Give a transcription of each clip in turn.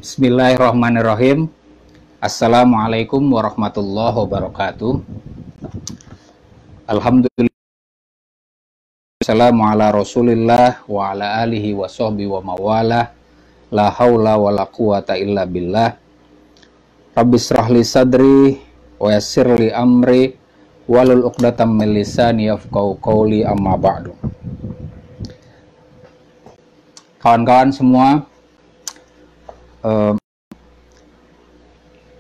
Bismillahirrahmanirrahim. Assalamualaikum warahmatullahi wabarakatuh. Alhamdulillah. Assalamu ala rasulillah wa ala alihi wa sahbihi wa mawalah. La hawla wa la quwata illa billah. Rabbis rahli sadri wa yassirli amri walul uqdatam min lisani yafqahu qawli, amma ba'du. Kawan-kawan semua,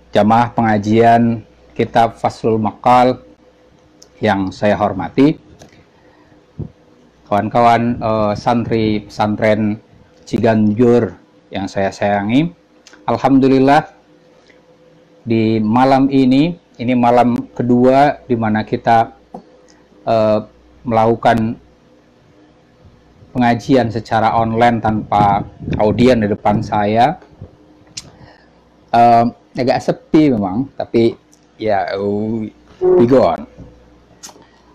jamaah pengajian kitab Faslul Maqal yang saya hormati, kawan-kawan santri pesantren Ciganjur yang saya sayangi, alhamdulillah di malam ini malam kedua di mana kita melakukan pengajian secara online tanpa audien di depan saya. Agak sepi memang, tapi ya we go on.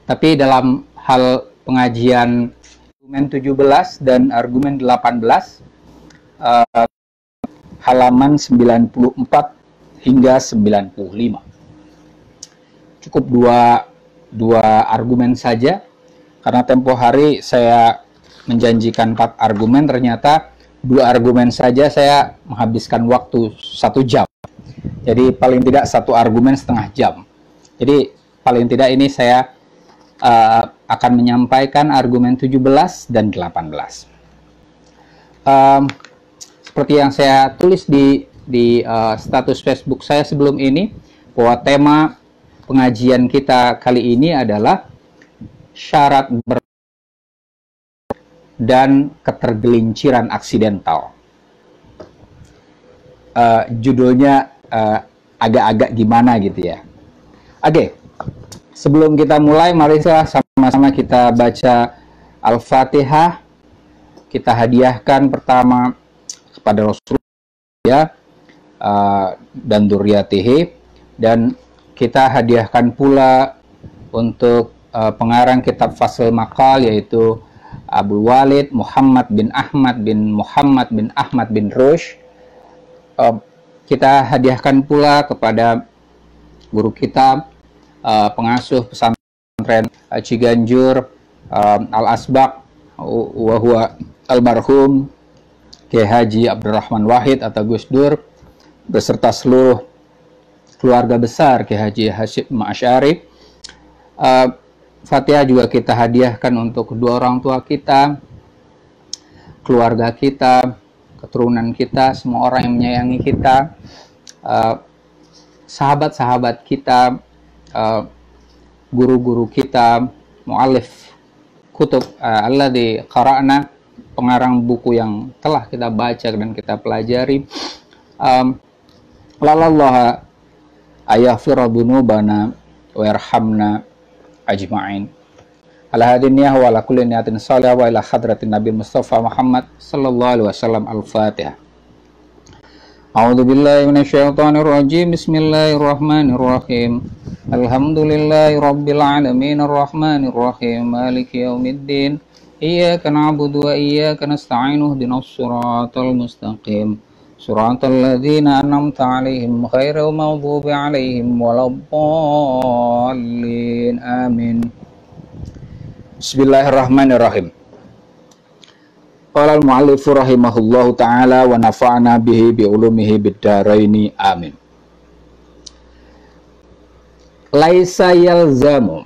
Tapi dalam hal pengajian argumen 17 dan argumen 18, halaman 94 hingga 95. Cukup dua argumen saja, karena tempo hari saya menjanjikan 4 argumen, ternyata 2 argumen saja saya menghabiskan waktu 1 jam. Jadi paling tidak 1 argumen setengah jam. Jadi paling tidak ini saya akan menyampaikan argumen 17 dan 18. Seperti yang saya tulis di status Facebook saya sebelum ini, bahwa tema pengajian kita kali ini adalah syarat dan ketergelinciran aksidental. Judulnya agak-agak gimana gitu ya. Oke, sebelum kita mulai, mari sama-sama kita baca Al-Fatihah. Kita hadiahkan pertama kepada Rasulullah dan dzurriyyatihi, dan kita hadiahkan pula untuk pengarang kitab Faslul Maqal, yaitu Abdul Walid Muhammad bin Ahmad bin Rushd. Kita hadiahkan pula kepada guru kita, pengasuh pesantren Ciganjur, Al-Asbaq wa huwa almarhum Kiai Haji Abdurrahman Wahid atau Gus Dur, beserta seluruh keluarga besar Kiai Haji Hasyim Asy'ari. Fatihah juga kita hadiahkan untuk kedua orang tua kita, keluarga kita, keturunan kita, semua orang yang menyayangi kita, sahabat-sahabat kita, guru-guru kita, mu'allif kutub alladzi qara'na, pengarang buku yang telah kita baca dan kita pelajari. Lalallaha ayaghfira dzunubana wa yarhamna ajma'in. Ala hadiniyah wa ala kulli niyatin salih wa ila hadratin Nabi Mustafa Muhammad sallallahu alaihi wasallam. Al-Fatihah. A'udzu billahi minasyaitonir rajim. Bismillahirrahmanirrahim. Alhamdulillahi rabbil alamin arrahmanir rahim maliki yaumiddin. Iyyaka na'budu wa iyyaka nasta'in ihdinas siratal mustaqim. Suratal ladzina an'amta 'alaihim ghairil maghdubi 'alaihim waladdallin. Amin. Bismillahirrahmanirrahim. Qala al-mu'allifu rahimahullahu ta'ala wa nafa'na bihi bi ulumihi bid-dharaini. Amin. Laisa yalzamu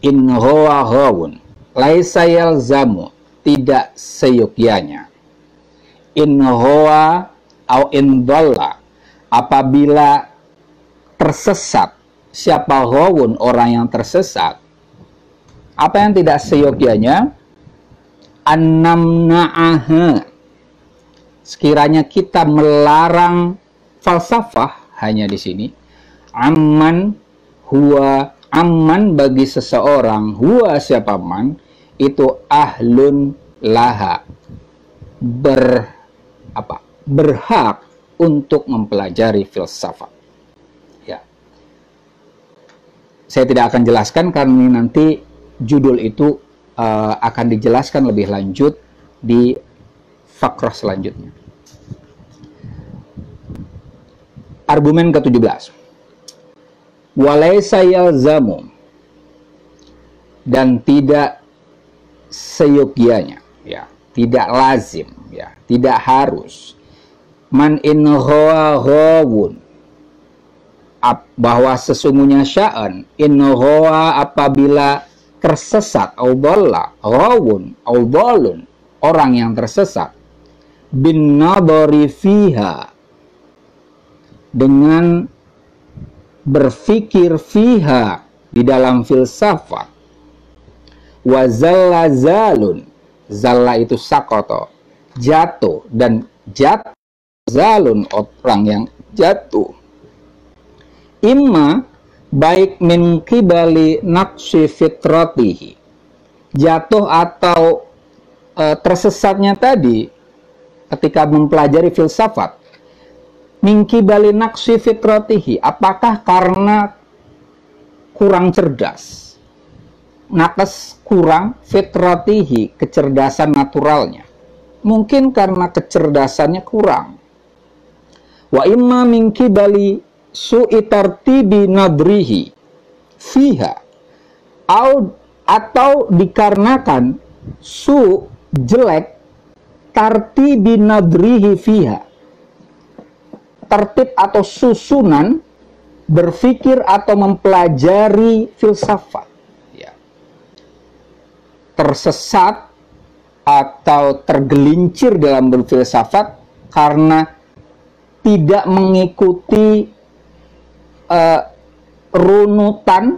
in huwa ghawun. Laisa yalzamu, tidak seyogyanya, in huwa au in dhalla, apabila tersesat. Siapa ghawun, orang yang tersesat, apa yang tidak seyogyanya, annamna'aha, sekiranya kita melarang falsafah, hanya di sini amman huwa, amman bagi seseorang, huwa siapa man, itu ahlun laha, berhak untuk mempelajari filsafat. Ya, saya tidak akan jelaskan karena nanti judul itu akan dijelaskan lebih lanjut di fakrah selanjutnya. Argumen ke-17. Walaysa yalzamu, dan tidak seyogyanya, ya, tidak lazim, ya, tidak harus, man in ghawun, bahwa sesungguhnya sya'an in ghawa, apabila tersesat, au dhalla ghawun au dhalun, orang yang tersesat, bin nadhari fiha, dengan berfikir fiha, di dalam filsafat, wa zalla zalun, zalla itu sakoto, jatuh, dan jatuh, zalun, orang yang jatuh, imma, baik min qibali naqsi fitratihi, jatuh atau tersesatnya tadi ketika mempelajari filsafat, min qibali naqsi fitratihi, apakah karena kurang cerdas, naqas kurang, fitratihi kecerdasan naturalnya, mungkin karena kecerdasannya kurang, wa imma min qibali su'i tartibi nadrihi fiha, atau dikarenakan jelek tartibi nadrihi fiha, tertib atau susunan berpikir atau mempelajari filsafat, ya. Tersesat atau tergelincir dalam berfilsafat karena tidak mengikuti runutan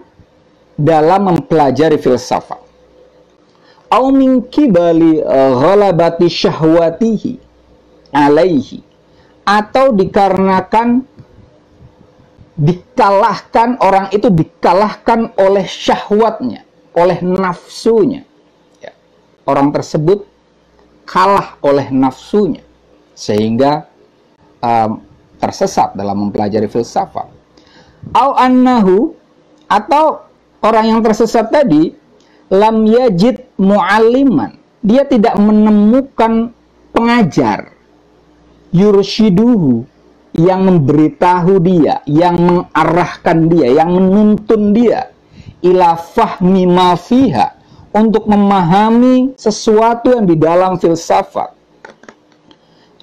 dalam mempelajari filsafat. Au min qibali ghalabati syahwatihi alaihi, atau dikarenakan orang itu dikalahkan oleh syahwatnya, oleh nafsunya, ya. Orang tersebut kalah oleh nafsunya sehingga tersesat dalam mempelajari filsafat. Au annahu, atau orang yang tersesat tadi lam yajid mu'alliman, dia tidak menemukan pengajar, yurshiduhu, yang memberitahu dia, yang mengarahkan dia, yang menuntun dia, ila fahmi ma fiha, untuk memahami sesuatu yang di dalam filsafat.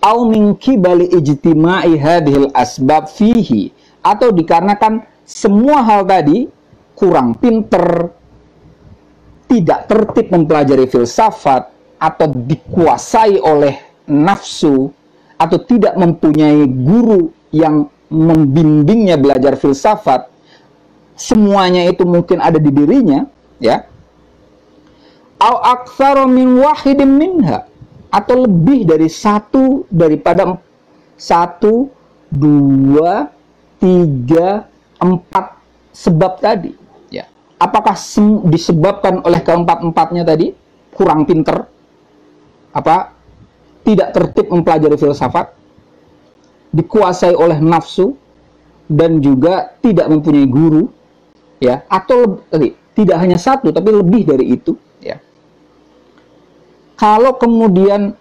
Au min qibali ijtima'i hadhil asbab fihi, atau dikarenakan semua hal tadi, kurang pinter, tidak tertib mempelajari filsafat, atau dikuasai oleh nafsu, atau tidak mempunyai guru yang membimbingnya belajar filsafat, semuanya itu mungkin ada di dirinya, ya. Au aktsara min wahidin minha, atau lebih dari satu daripada 1, 2, 3, 4 sebab tadi, ya. Apakah disebabkan oleh keempat-empatnya tadi? Kurang pinter, tidak tertib mempelajari filsafat, dikuasai oleh nafsu, dan juga tidak mempunyai guru, ya. Atau tidak hanya satu tapi lebih dari itu, ya. Kalau kemudian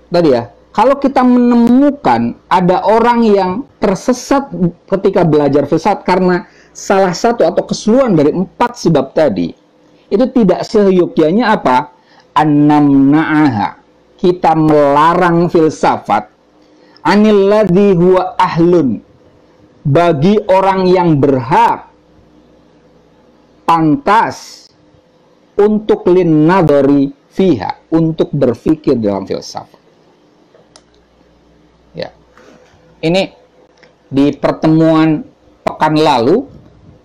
tadi, ya, kalau kita menemukan ada orang yang tersesat ketika belajar filsafat karena salah satu atau keseluruhan dari 4 sebab tadi, itu tidak seyogyanya apa? Annamna'aha, kita melarang filsafat, anil ladzi huwa ahlun, bagi orang yang berhak, pantas untuk lin nadhari fiha, untuk berpikir dalam filsafat. Ya. Ini di pertemuan pekan lalu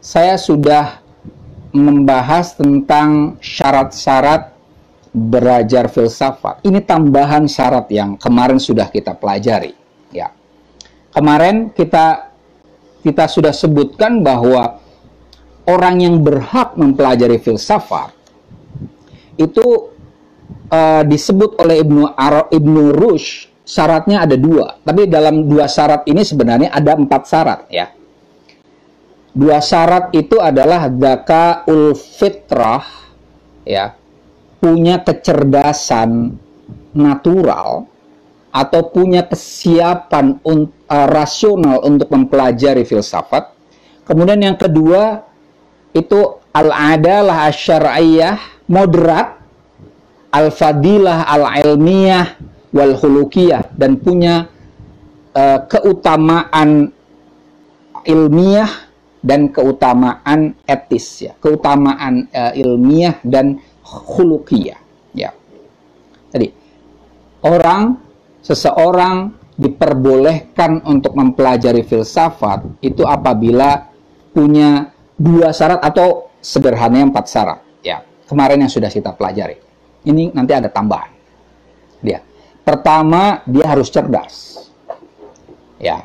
saya sudah membahas tentang syarat-syarat belajar filsafat. Ini tambahan syarat yang kemarin sudah kita pelajari, ya. Kemarin kita sudah sebutkan bahwa orang yang berhak mempelajari filsafat itu disebut oleh Ibnu Rushd, syaratnya ada 2. Tapi dalam 2 syarat ini sebenarnya ada 4 syarat, ya. 2 syarat itu adalah dzakaul fitrah, ya, punya kecerdasan natural, atau punya kesiapan rasional untuk mempelajari filsafat. Kemudian yang kedua itu al-adalah asyariyah, moderat, al-fadilah al-ilmiyah wal khuluqiyah, dan punya keutamaan ilmiah dan keutamaan etis, ya, keutamaan ilmiah dan khuluqiyah, ya. Jadi seseorang diperbolehkan untuk mempelajari filsafat itu apabila punya 2 syarat atau sederhananya 4 syarat, ya. Kemarin yang sudah kita pelajari. Ini nanti ada tambahan. Dia pertama, dia harus cerdas, ya.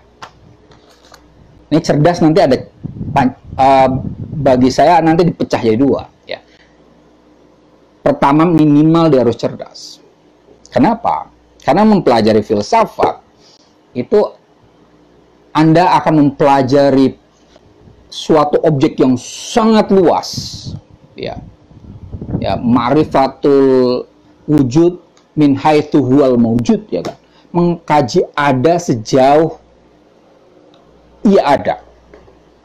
Ini cerdas nanti ada bagi saya nanti dipecah jadi 2, ya. Pertama, minimal dia harus cerdas. Kenapa? Karena mempelajari filsafat itu Anda akan mempelajari suatu objek yang sangat luas, ya. Ya, ma'rifatul wujud min haitsu huwal mawjud, ya kan. Mengkaji ada sejauh ia ada.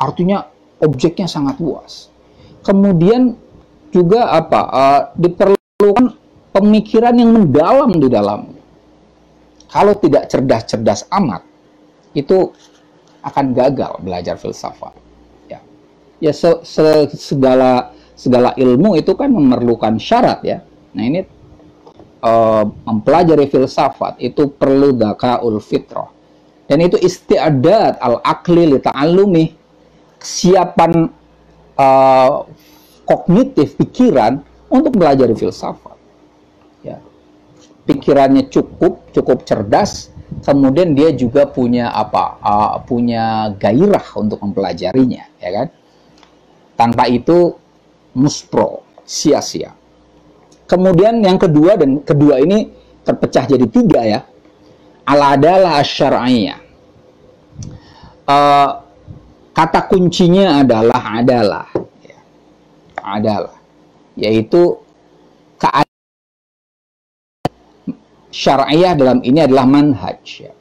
Artinya objeknya sangat luas. Kemudian juga diperlukan pemikiran yang mendalam di dalamnya. Kalau tidak cerdas-cerdas amat, itu akan gagal belajar filsafat. Ya, ya segala ilmu itu kan memerlukan syarat, ya. Nah, ini mempelajari filsafat itu perlu dzakaul fitrah. Dan itu isti'adat al-aqli li ta'allumi, kesiapan kognitif, pikiran untuk belajar filsafat. Ya. Pikirannya cukup cerdas, kemudian dia juga punya punya gairah untuk mempelajarinya, ya kan? Tanpa itu muspro, sia-sia. Kemudian yang kedua, dan kedua ini terpecah jadi 3, ya. Al-adalah asyariyah. Kata kuncinya adalah adalah, ya. Adalah, yaitu keadaan syariah dalam ini adalah manhaj, ya.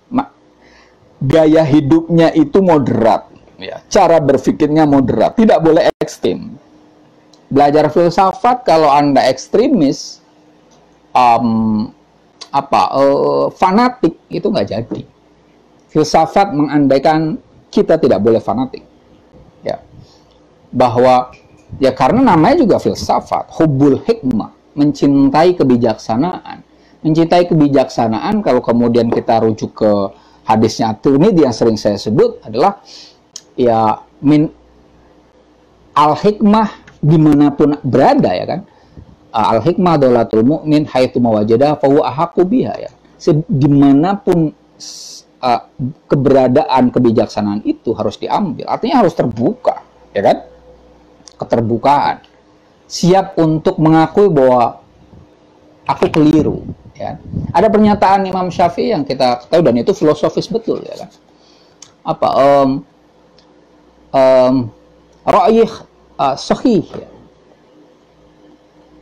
Gaya hidupnya itu moderat, ya. Cara berpikirnya moderat, tidak boleh ekstrim. Belajar filsafat kalau Anda ekstremis, fanatik, itu nggak jadi. Filsafat mengandaikan kita tidak boleh fanatik, ya. Bahwa ya karena namanya juga filsafat, hubbul hikmah, mencintai kebijaksanaan. Mencintai kebijaksanaan, kalau kemudian kita rujuk ke hadisnya At-Tirmidzi yang sering saya sebut adalah ya min al-hikmah dimanapun berada, ya kan. Al-hikmah dolatul mu'min haitsu mawajada fa huwa ahaqqu biha, ya. Dimanapun keberadaan kebijaksanaan itu harus diambil. Artinya harus terbuka, ya kan? Keterbukaan. Siap untuk mengakui bahwa aku keliru, ya. Ada pernyataan Imam Syafi'i yang kita tahu dan itu filosofis betul, ya kan. Ra'yih sahih, ya.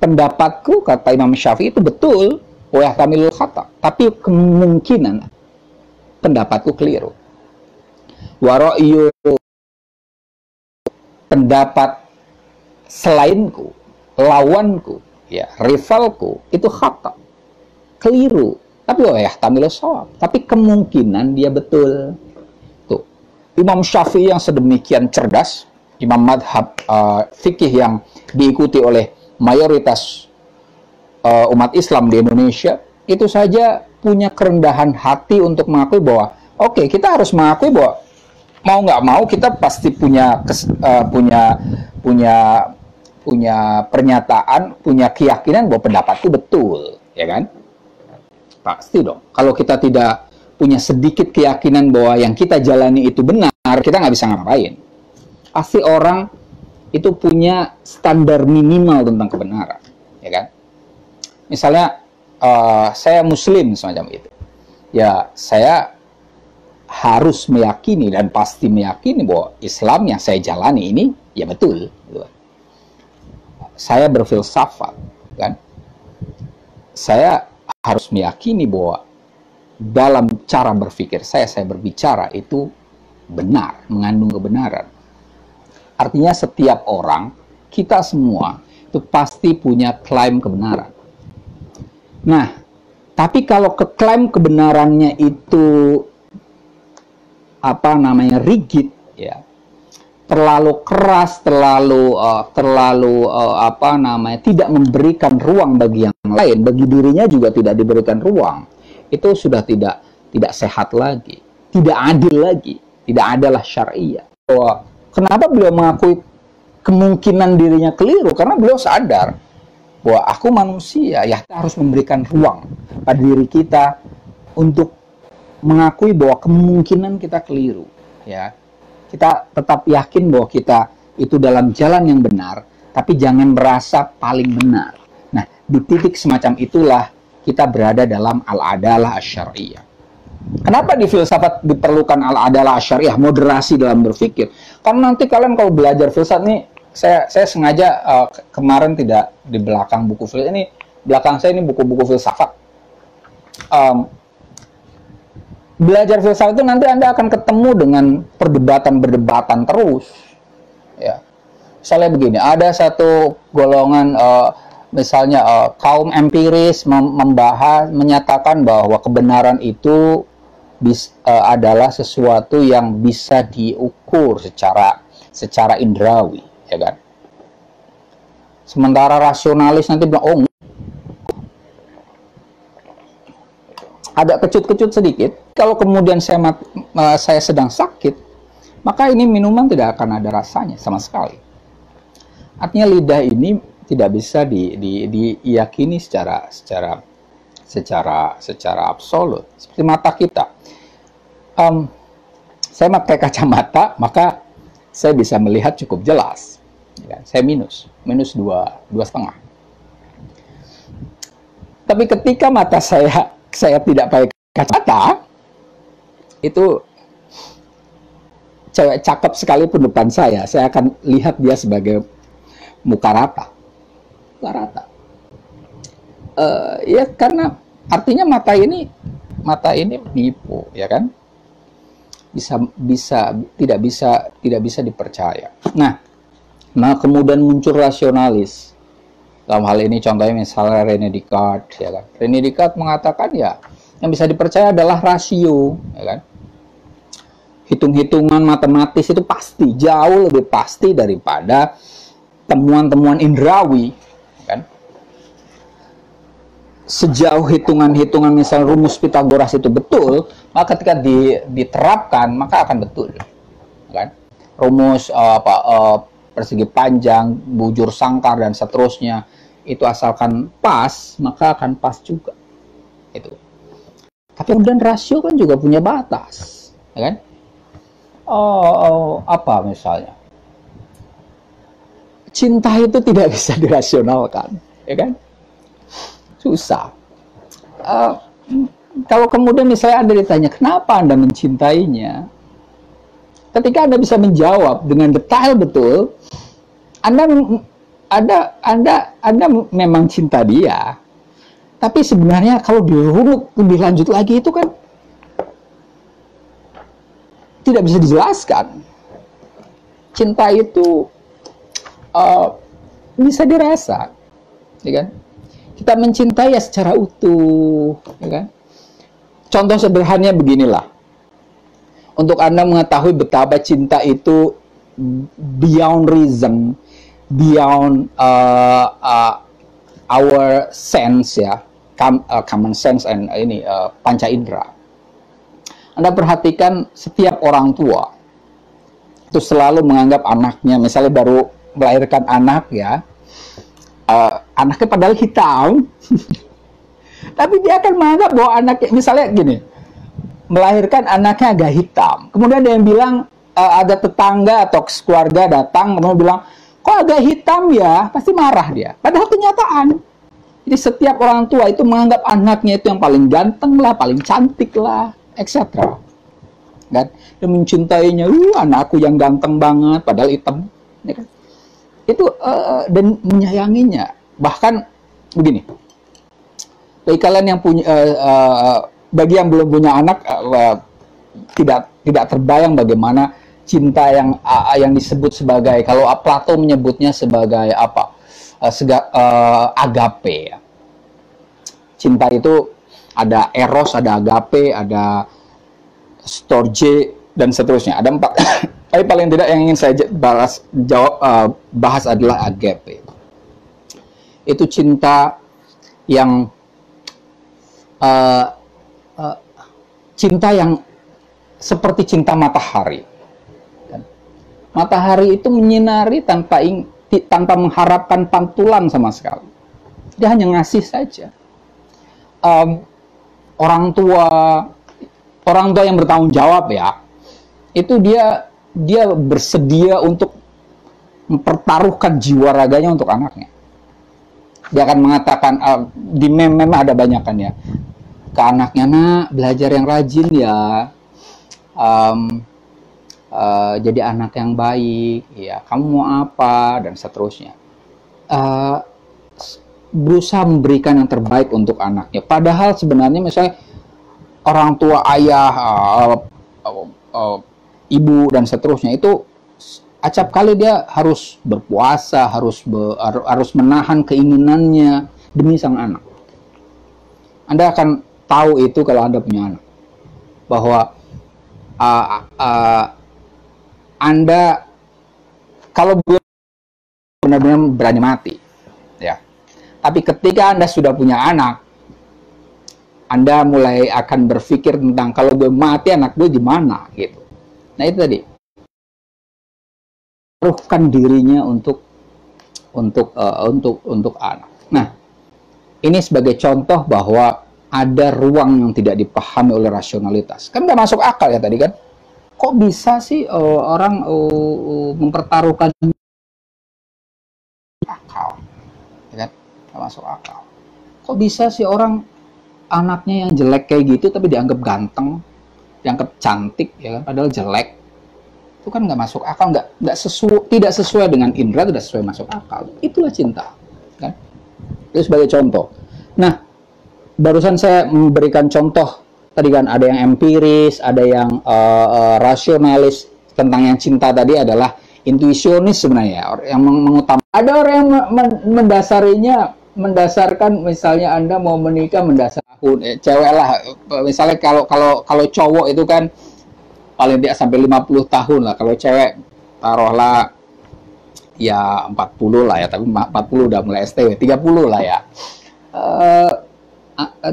Pendapatku, kata Imam Syafi'i, itu betul, wa yahtamilul khata', tapi kemungkinan pendapatku keliru. Wa ra'yu, pendapat selainku, lawanku, ya, rivalku, itu khata', keliru, tapi wa yahtamilul shawab, tapi kemungkinan dia betul. Tuh, Imam Syafi'i yang sedemikian cerdas, imam madhab fikih yang diikuti oleh mayoritas umat Islam di Indonesia, itu saja punya kerendahan hati untuk mengakui bahwa oke, kita harus mengakui bahwa mau nggak mau kita pasti punya pernyataan, punya keyakinan bahwa pendapatku betul, ya kan? Pasti dong. Kalau kita tidak punya sedikit keyakinan bahwa yang kita jalani itu benar, kita nggak bisa ngapain. Pasti orang itu punya standar minimal tentang kebenaran, ya kan? Misalnya saya Muslim semacam itu, ya saya harus meyakini dan pasti meyakini bahwa Islam yang saya jalani ini ya betul. Gitu. Saya berfilsafat, kan? Saya harus meyakini bahwa dalam cara berpikir saya berbicara itu benar, mengandung kebenaran. Artinya setiap orang, kita semua itu pasti punya klaim kebenaran. Nah, tapi kalau klaim kebenarannya itu rigid, ya, terlalu keras, terlalu tidak memberikan ruang bagi yang lain, bagi dirinya juga tidak diberikan ruang. Itu sudah tidak sehat lagi, tidak adil lagi, tidak adalah syariah. Kenapa beliau mengakui kemungkinan dirinya keliru? Karena beliau sadar bahwa aku manusia, ya kita harus memberikan ruang pada diri kita untuk mengakui bahwa kemungkinan kita keliru, ya. Kita tetap yakin bahwa kita itu dalam jalan yang benar, tapi jangan merasa paling benar. Nah, di titik semacam itulah kita berada dalam al-adalah asy-syar'iyyah. Kenapa di filsafat diperlukan al-adalah asy-syar'iyyah, moderasi dalam berpikir? Karena nanti kalian kalau belajar filsafat nih, saya sengaja kemarin tidak di belakang buku filsafat ini, belakang saya ini buku-buku filsafat. Belajar filsafat itu nanti Anda akan ketemu dengan perdebatan terus, ya. Misalnya begini, ada satu golongan misalnya kaum empiris menyatakan bahwa kebenaran itu adalah sesuatu yang bisa diukur secara indrawi, ya kan? Sementara rasionalis nanti bilang, oh, ada kecut-kecut sedikit. Kalau kemudian saya sedang sakit, maka ini minuman tidak akan ada rasanya sama sekali. Artinya lidah ini tidak bisa diyakini secara absolut. Seperti mata kita. Saya pakai kacamata, maka saya bisa melihat cukup jelas. Ya, saya minus 2,5. Tapi ketika mata saya tidak pakai kacamata, itu cewek cakep sekalipun depan saya akan lihat dia sebagai muka rata. Ya karena artinya mata ini menipu, ya kan? Tidak bisa dipercaya. Nah kemudian muncul rasionalis. Dalam hal ini contohnya misalnya René Descartes, ya kan? René Descartes mengatakan ya yang bisa dipercaya adalah rasio, ya kan? Hitung-hitungan matematis itu pasti, jauh lebih pasti daripada temuan-temuan indrawi, kan? Sejauh hitungan-hitungan misalnya rumus Pitagoras itu betul, maka ketika diterapkan maka akan betul, kan? Rumus persegi panjang, bujur sangkar dan seterusnya itu asalkan pas, maka akan pas juga. Itu. Tapi kemudian rasio kan juga punya batas, ya kan? Apa misalnya? Cinta itu tidak bisa dirasionalkan, ya kan? Susah. Kalau kemudian misalnya Anda ditanya, kenapa Anda mencintainya? Ketika Anda bisa menjawab dengan detail betul, Anda memang cinta dia. Tapi sebenarnya kalau dirunut lebih lanjut lagi itu kan tidak bisa dijelaskan. Cinta itu bisa dirasa, ya kan? Kita mencintai ya secara utuh, ya kan? Contoh sederhananya beginilah. Untuk Anda mengetahui betapa cinta itu beyond reason, beyond our sense, ya, common sense and panca indera. Anda perhatikan setiap orang tua itu selalu menganggap anaknya, misalnya baru melahirkan anak, ya, anaknya padahal hitam, tapi dia akan menganggap bahwa anaknya, misalnya gini, melahirkan anaknya agak hitam. Kemudian ada yang bilang, ada tetangga atau keluarga datang, kemudian bilang, kok agak hitam ya? Pasti marah dia. Padahal kenyataan. Jadi setiap orang tua itu menganggap anaknya itu yang paling ganteng lah, paling cantik lah, etc. Dan dia mencintainya, anakku yang ganteng banget, padahal hitam. Ya kan? Itu dan menyayanginya. Bahkan begini, bagi kalian yang punya bagi yang belum punya anak, tidak terbayang bagaimana cinta yang disebut sebagai, kalau Plato menyebutnya sebagai apa, agape ya. Cinta itu ada eros, ada agape, ada storge, dan seterusnya. Ada 4. Tapi paling tidak yang ingin saya bahas adalah agape. Itu cinta yang cinta yang seperti cinta matahari. Matahari itu menyinari tanpa mengharapkan pantulan sama sekali. Dia hanya ngasih saja. Orang tua yang bertanggung jawab ya, itu dia bersedia untuk mempertaruhkan jiwa raganya untuk anaknya. Dia akan mengatakan, di meme ada banyak kan ya, ke anaknya, nak belajar yang rajin ya, jadi anak yang baik ya, kamu mau apa, dan seterusnya. Berusaha memberikan yang terbaik untuk anaknya. Padahal sebenarnya misalnya orang tua, ayah, ibu, dan seterusnya, itu acap kali dia harus berpuasa, harus menahan keinginannya demi sang anak. Anda akan tahu itu kalau Anda punya anak, bahwa Anda kalau benar-benar berani mati ya. Tapi ketika Anda sudah punya anak, Anda mulai akan berpikir tentang, kalau gue mati anak gue gimana gitu. Nah itu tadi, taruhkan dirinya untuk anak. Nah ini sebagai contoh bahwa ada ruang yang tidak dipahami oleh rasionalitas. Kan nggak masuk akal ya tadi kan. Kok bisa sih orang mempertaruhkan akal? Ya kan? Nggak masuk akal. Kok bisa sih orang anaknya yang jelek kayak gitu tapi dianggap ganteng, dianggap cantik ya kan, padahal jelek. Itu kan nggak masuk akal, tidak sesuai dengan indera, tidak sesuai masuk akal. Itulah cinta kan. Itu sebagai contoh. Nah, barusan saya memberikan contoh tadi kan, ada yang empiris, ada yang rasionalis. Tentang yang cinta tadi adalah intuisionis sebenarnya, yang mengutamakan. Ada orang yang mendasarkan, misalnya Anda mau menikah cewek lah, misalnya kalau cowok itu kan paling tidak sampai 50 tahun lah, kalau cewek taruhlah ya 40 lah ya, tapi 40 udah mulai STW, 30 lah ya.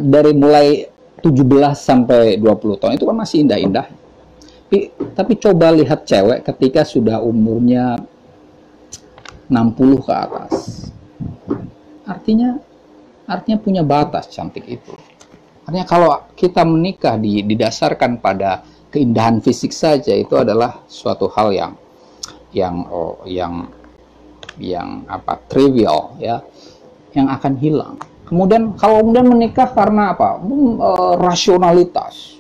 Dari mulai 17 sampai 20 tahun itu kan masih indah-indah. Tapi coba lihat cewek ketika sudah umurnya 60 ke atas. Artinya punya batas cantik itu. Artinya kalau kita menikah didasarkan pada keindahan fisik saja, itu adalah suatu hal yang trivial ya, yang akan hilang. Kemudian kalau menikah karena apa? Rasionalitas,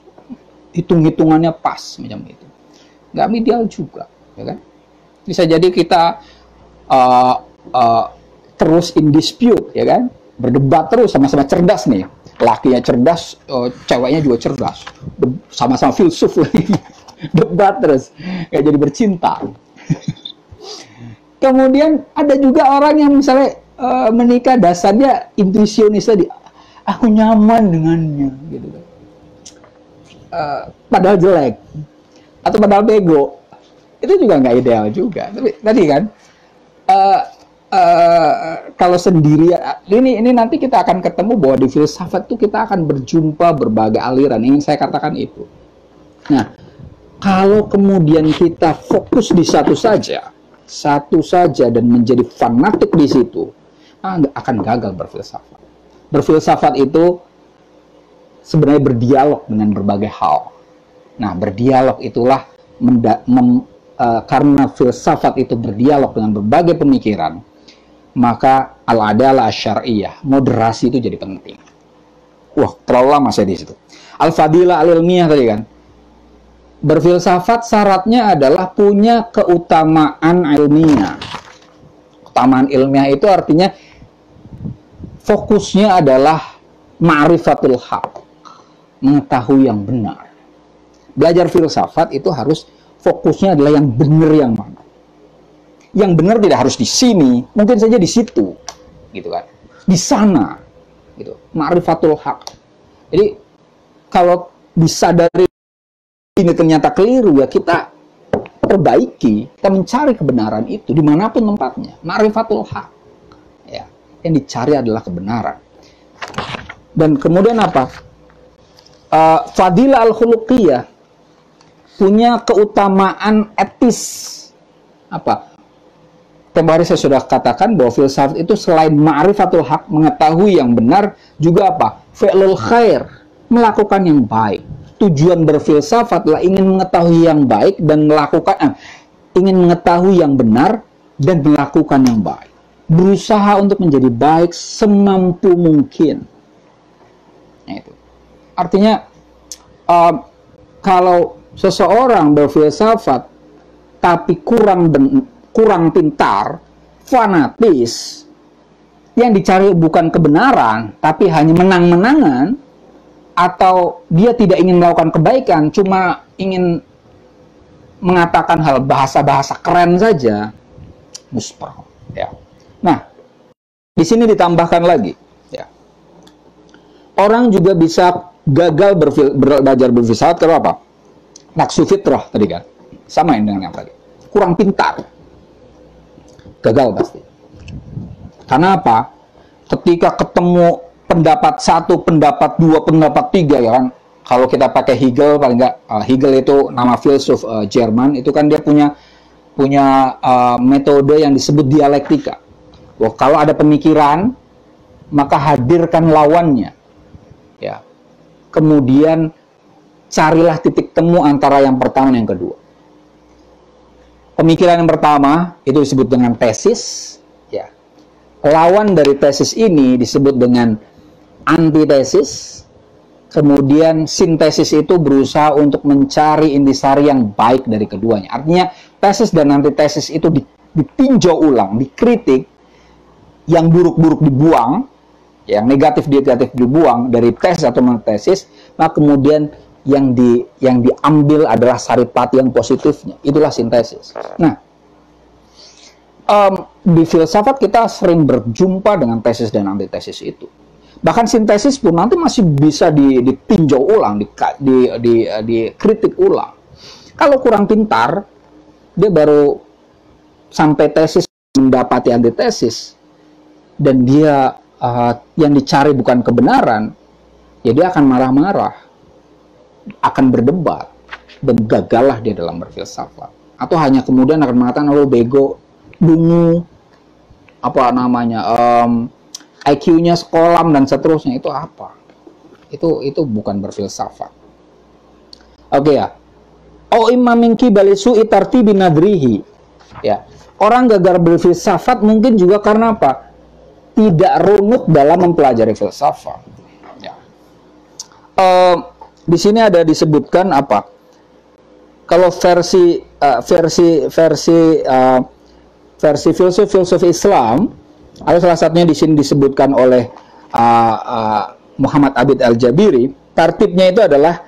hitung-hitungannya pas macam itu, nggak ideal juga, ya kan? Bisa jadi kita terus in dispute, ya kan? Berdebat terus, sama-sama cerdas nih. Lakinya cerdas, ceweknya juga cerdas, sama-sama filsuf lagi. Debat terus, kayak jadi bercinta. Kemudian ada juga orang yang misalnya menikah dasarnya intuisionis tadi, aku nyaman dengannya, gitu kan. Padahal jelek, atau padahal bego, itu juga nggak ideal juga. Tapi tadi kan, kalau sendiri, ini nanti kita akan ketemu bahwa di filsafat itu kita akan berjumpa berbagai aliran. Ingin saya katakan itu. Nah, kalau kemudian kita fokus di satu saja dan menjadi fanatik di situ, akan gagal berfilsafat. Berfilsafat itu sebenarnya berdialog dengan berbagai hal. Nah, berdialog itulah karena filsafat itu berdialog dengan berbagai pemikiran, maka al-adalah syar'iyah, moderasi itu jadi penting. Wah, terlalu lama saya di situ. Al-fadilah al-ilmiyah tadi kan. Berfilsafat syaratnya adalah punya keutamaan ilmiah. Keutamaan ilmiah itu artinya fokusnya adalah ma'rifatul haq. mengetahui yang benar. Belajar filsafat itu harus fokusnya adalah yang benar yang mana. Yang benar tidak harus di sini, mungkin saja di situ, gitu kan? Di sana, gitu. Ma'rifatul haq. Jadi kalau disadari ini ternyata keliru, ya kita perbaiki, kita mencari kebenaran itu dimanapun tempatnya. Ma'rifatul haq. Ya, yang dicari adalah kebenaran. Dan kemudian apa? Fadilah al-khuluqiyah, punya keutamaan etis. Apa? Tempoh hari saya sudah katakan bahwa filsafat itu selain ma'rifatul haq, mengetahui yang benar, juga apa? Fi'lul khair, melakukan yang baik. Tujuan berfilsafat adalah ingin mengetahui yang baik dan melakukan, ingin mengetahui yang benar dan melakukan yang baik. Berusaha untuk menjadi baik semampu mungkin. Nah, itu. Artinya, kalau seseorang berfilsafat tapi kurang pintar, fanatis, yang dicari bukan kebenaran, tapi hanya menang-menangan, atau dia tidak ingin melakukan kebaikan, cuma ingin mengatakan hal bahasa-bahasa keren saja, muspro. Ya. Nah, di sini ditambahkan lagi, ya. Orang juga bisa gagal belajar berfilsafat karena apa? Nafsu fitrah tadi kan, sama dengan yang tadi, kurang pintar. Gagal pasti. Karena apa? Ketika ketemu pendapat 1, pendapat 2, pendapat 3, ya kan? Kalau kita pakai Hegel, paling enggak, Hegel itu nama filsuf Jerman, itu kan dia punya metode yang disebut dialektika. Wah, kalau ada pemikiran, maka hadirkan lawannya. Ya. Kemudian carilah titik temu antara yang pertama dan yang kedua. Pemikiran yang pertama itu disebut dengan tesis, ya. Lawan dari tesis ini disebut dengan antitesis. Kemudian sintesis itu berusaha untuk mencari intisari yang baik dari keduanya. Artinya tesis dan antitesis itu ditinjau ulang, dikritik, yang buruk-buruk dibuang, yang negatif dibuang dari tesis atau antitesis, maka kemudian yang diambil adalah saripati yang positifnya. Itulah sintesis. Nah, di filsafat kita sering berjumpa dengan tesis dan antitesis itu. Bahkan sintesis pun nanti masih bisa ditinjau ulang, dikritik ulang. Kalau kurang pintar, dia baru sampai tesis mendapati antitesis, dan dia yang dicari bukan kebenaran, ya dia akan marah-marah, akan berdebat, dan gagallah dia dalam berfilsafat. Atau hanya kemudian akan mengatakan, oh bego, dungu, apa namanya, IQ-nya sekolam dan seterusnya. Itu apa? Itu bukan berfilsafat. Oke ya. Oh imaminki balisu itarti binadrihi. Ya. Orang gagal berfilsafat mungkin juga karena apa? Tidak runut dalam mempelajari filsafat. Ya. Di sini ada disebutkan apa? Kalau versi filsuf Islam, ada salah satunya di sini disebutkan oleh Muhammad Abid Al-Jabiri. Tartibnya itu adalah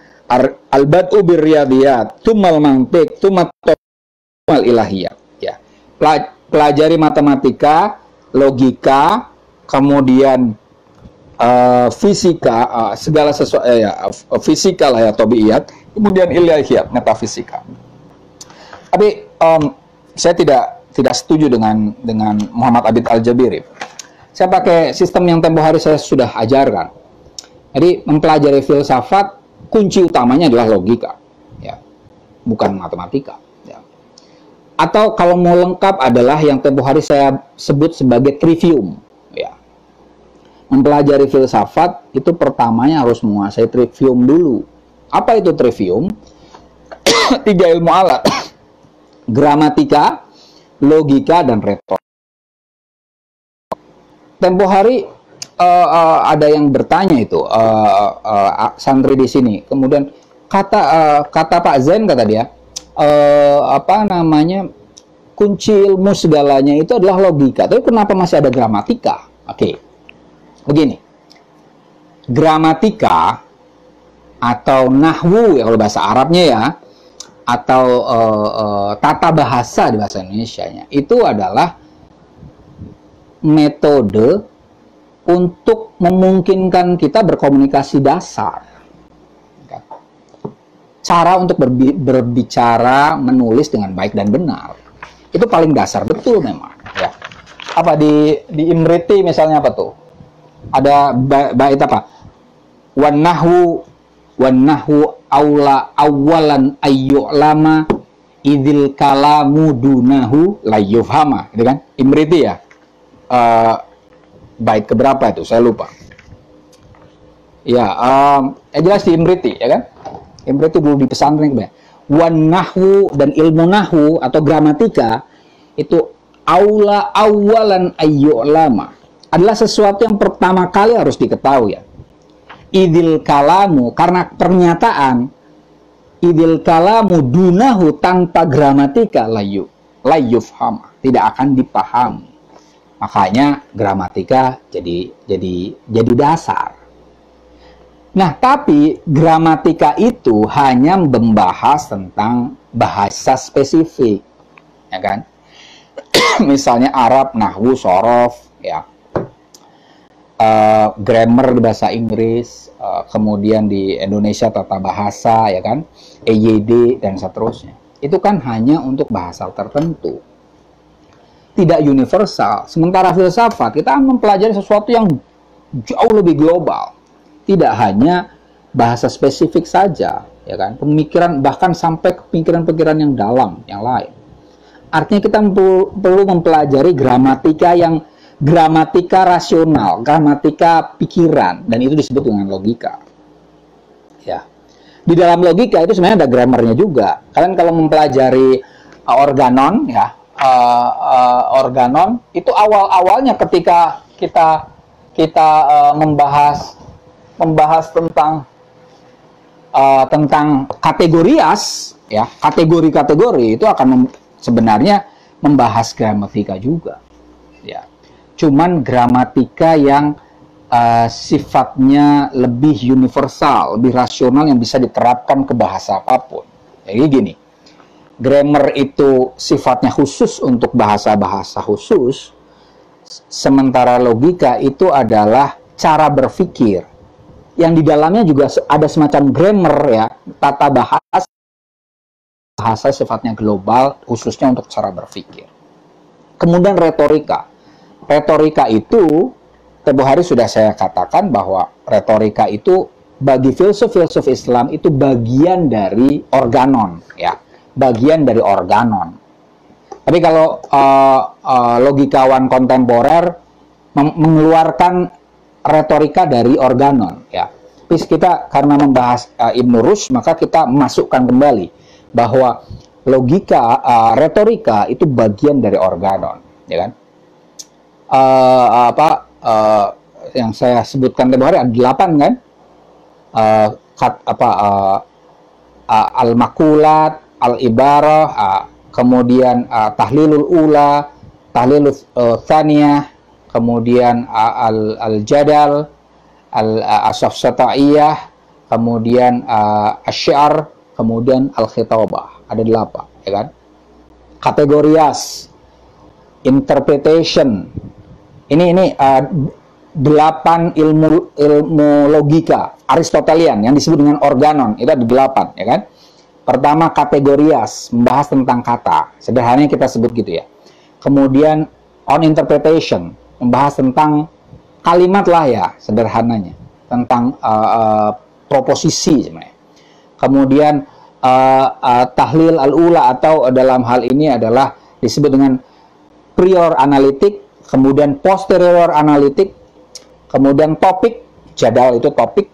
al-bad'u birriyadiyat, tumal mantiq, tumal ilahiyat. Ya. Pelajari matematika, logika, kemudian fisika, segala sesuatu, fisika lah ya, tabiiyat, kemudian ilahiyat, metafisika. Tapi saya tidak setuju dengan Muhammad Abid Al-Jabiri. Saya pakai sistem yang tempoh hari saya sudah ajarkan. Jadi mempelajari filsafat, kunci utamanya adalah logika, ya, bukan matematika. Ya. Atau kalau mau lengkap adalah yang tempoh hari saya sebut sebagai trivium. Ya. Mempelajari filsafat itu pertamanya harus menguasai trivium dulu. Apa itu trivium? 3 ilmu alat: gramatika, logika, dan retorika. Tempoh hari ada yang bertanya itu, santri di sini. Kemudian kata Pak Zain, kata dia, apa namanya, kunci ilmu segalanya itu adalah logika. Tapi kenapa masih ada gramatika? Oke, begini. Gramatika atau nahwu ya kalau bahasa Arabnya ya, atau tata bahasa di bahasa Indonesianya, itu adalah metode untuk memungkinkan kita berkomunikasi dasar. Cara untuk berbicara, menulis dengan baik dan benar. Itu paling dasar betul memang. Ya. Apa di Imriti misalnya apa tuh? Ada bait apa? Wan nahwu aula awalan ayyu'lama idzil kalamu dunahu la yufhama, gitu kan? Imriti ya. Bait keberapa itu? Saya lupa. Ya, jelas di Imriti ya kan? Imriti dulu di pesantren ya. Wan nahwu dan ilmu nahwu atau gramatika itu aula awalan ayyu'lama, adalah sesuatu yang pertama kali harus diketahui ya. Idil kalamu, karena pernyataan, idil kalamu dunahu, tanpa gramatika layufham, tidak akan dipahami. Makanya gramatika jadi dasar. Nah, tapi gramatika itu hanya membahas tentang bahasa spesifik, ya kan? Misalnya Arab, nahwu, sorof, ya. Grammar di bahasa Inggris, kemudian di Indonesia tata bahasa, ya kan? EYD dan seterusnya. Itu kan hanya untuk bahasa tertentu, tidak universal. Sementara filsafat kita mempelajari sesuatu yang jauh lebih global. Tidak hanya bahasa spesifik saja, ya kan? Pemikiran, bahkan sampai ke pikiran-pikiran yang dalam, yang lain. Artinya kita perlu mempelajari gramatika rasional, gramatika pikiran, dan itu disebut dengan logika. Ya. Di dalam logika itu sebenarnya ada grammarnya juga. Kalian kalau mempelajari organon, ya, organon itu awal-awalnya ketika kita membahas tentang kategorias, ya, kategori-kategori itu akan sebenarnya membahas gramatika juga, ya. Cuman gramatika yang sifatnya lebih universal, lebih rasional, yang bisa diterapkan ke bahasa apapun. Jadi gini, grammar itu sifatnya khusus untuk bahasa-bahasa khusus, sementara logika itu adalah cara berpikir yang di dalamnya juga ada semacam grammar, ya, tata bahasa sifatnya global, khususnya untuk cara berpikir. Kemudian retorika itu tempoh hari sudah saya katakan bahwa retorika itu bagi filsuf Islam itu bagian dari organon, ya, bagian dari organon. Tapi kalau logikawan kontemporer mengeluarkan retorika dari organon, ya. Tapi kita karena membahas Ibn Rushd, maka kita masukkan kembali bahwa logika, retorika itu bagian dari organon, ya kan? Yang saya sebutkan tempoh hari ada 8 kan? Al-makulat, al-ibarah, kemudian tahlilul ula, tahlilul thaniyah, kemudian al-jadal, al-safsata'iyah, kemudian asy-syi'r, kemudian al-khitabah. Ada 8, ya kan? Kategorias, interpretation. Ini 8 ilmu logika Aristotelian yang disebut dengan organon. Itu ada 8, ya kan? Pertama kategorias, membahas tentang kata. Sederhananya kita sebut gitu ya. Kemudian on interpretation, membahas tentang kalimat lah ya, sederhananya, tentang proposisi sebenarnya. Kemudian tahlil al-ula, atau dalam hal ini adalah disebut dengan prior analitik, kemudian posterior analitik, kemudian topik, jadal itu topik,